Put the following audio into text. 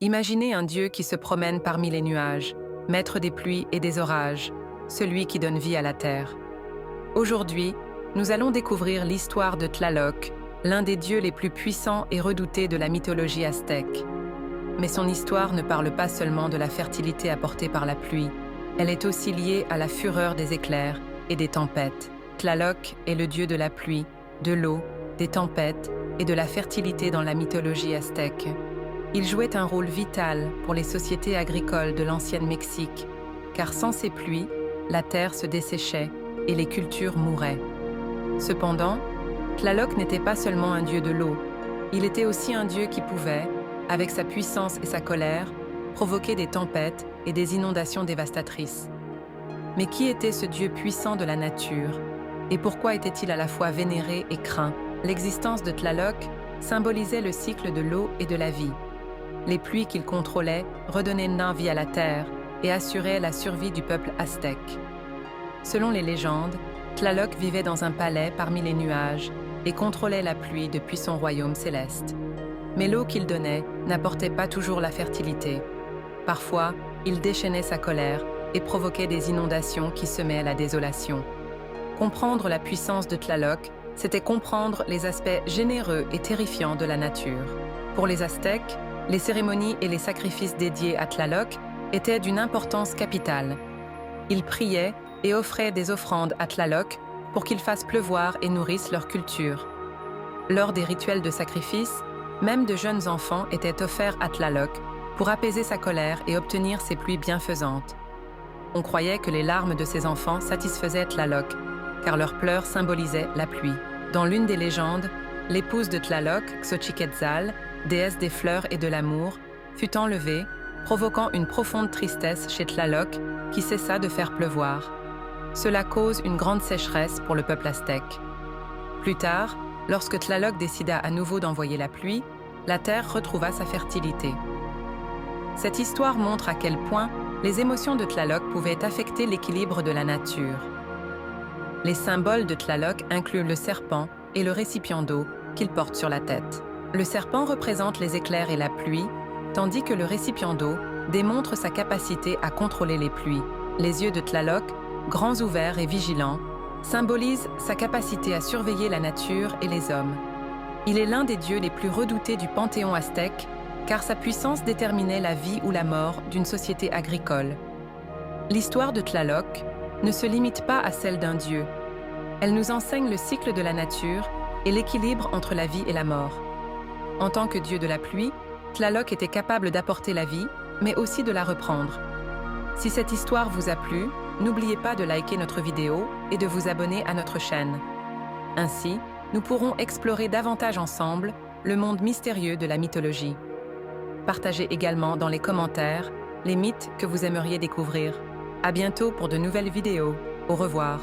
Imaginez un Dieu qui se promène parmi les nuages, maître des pluies et des orages, celui qui donne vie à la terre. Aujourd'hui, nous allons découvrir l'histoire de Tlaloc, l'un des dieux les plus puissants et redoutés de la mythologie aztèque. Mais son histoire ne parle pas seulement de la fertilité apportée par la pluie, elle est aussi liée à la fureur des éclairs et des tempêtes. Tlaloc est le dieu de la pluie, de l'eau, des tempêtes et de la fertilité dans la mythologie aztèque. Il jouait un rôle vital pour les sociétés agricoles de l'ancienne Mexique, car sans ces pluies, la terre se desséchait et les cultures mouraient. Cependant, Tlaloc n'était pas seulement un dieu de l'eau, il était aussi un dieu qui pouvait, avec sa puissance et sa colère, provoquer des tempêtes et des inondations dévastatrices. Mais qui était ce dieu puissant de la nature, et pourquoi était-il à la fois vénéré et craint? L'existence de Tlaloc symbolisait le cycle de l'eau et de la vie. Les pluies qu'il contrôlait redonnaient vie à la terre et assuraient la survie du peuple aztèque. Selon les légendes, Tlaloc vivait dans un palais parmi les nuages et contrôlait la pluie depuis son royaume céleste. Mais l'eau qu'il donnait n'apportait pas toujours la fertilité. Parfois, il déchaînait sa colère et provoquait des inondations qui semaient la désolation. Comprendre la puissance de Tlaloc, c'était comprendre les aspects généreux et terrifiants de la nature. Pour les Aztèques, les cérémonies et les sacrifices dédiés à Tlaloc étaient d'une importance capitale. Ils priaient et offraient des offrandes à Tlaloc pour qu'il fasse pleuvoir et nourrisse leur culture. Lors des rituels de sacrifice, même de jeunes enfants étaient offerts à Tlaloc pour apaiser sa colère et obtenir ses pluies bienfaisantes. On croyait que les larmes de ces enfants satisfaisaient Tlaloc, car leurs pleurs symbolisaient la pluie. Dans l'une des légendes, l'épouse de Tlaloc, Xochiquetzal, déesse des fleurs et de l'amour, fut enlevée, provoquant une profonde tristesse chez Tlaloc qui cessa de faire pleuvoir. Cela cause une grande sécheresse pour le peuple aztèque. Plus tard, lorsque Tlaloc décida à nouveau d'envoyer la pluie, la terre retrouva sa fertilité. Cette histoire montre à quel point les émotions de Tlaloc pouvaient affecter l'équilibre de la nature. Les symboles de Tlaloc incluent le serpent et le récipient d'eau qu'il porte sur la tête. Le serpent représente les éclairs et la pluie, tandis que le récipient d'eau démontre sa capacité à contrôler les pluies. Les yeux de Tlaloc, grands ouverts et vigilants, symbolisent sa capacité à surveiller la nature et les hommes. Il est l'un des dieux les plus redoutés du panthéon aztèque, car sa puissance déterminait la vie ou la mort d'une société agricole. L'histoire de Tlaloc ne se limite pas à celle d'un dieu. Elle nous enseigne le cycle de la nature et l'équilibre entre la vie et la mort. En tant que dieu de la pluie, Tlaloc était capable d'apporter la vie, mais aussi de la reprendre. Si cette histoire vous a plu, n'oubliez pas de liker notre vidéo et de vous abonner à notre chaîne. Ainsi, nous pourrons explorer davantage ensemble le monde mystérieux de la mythologie. Partagez également dans les commentaires les mythes que vous aimeriez découvrir. À bientôt pour de nouvelles vidéos. Au revoir.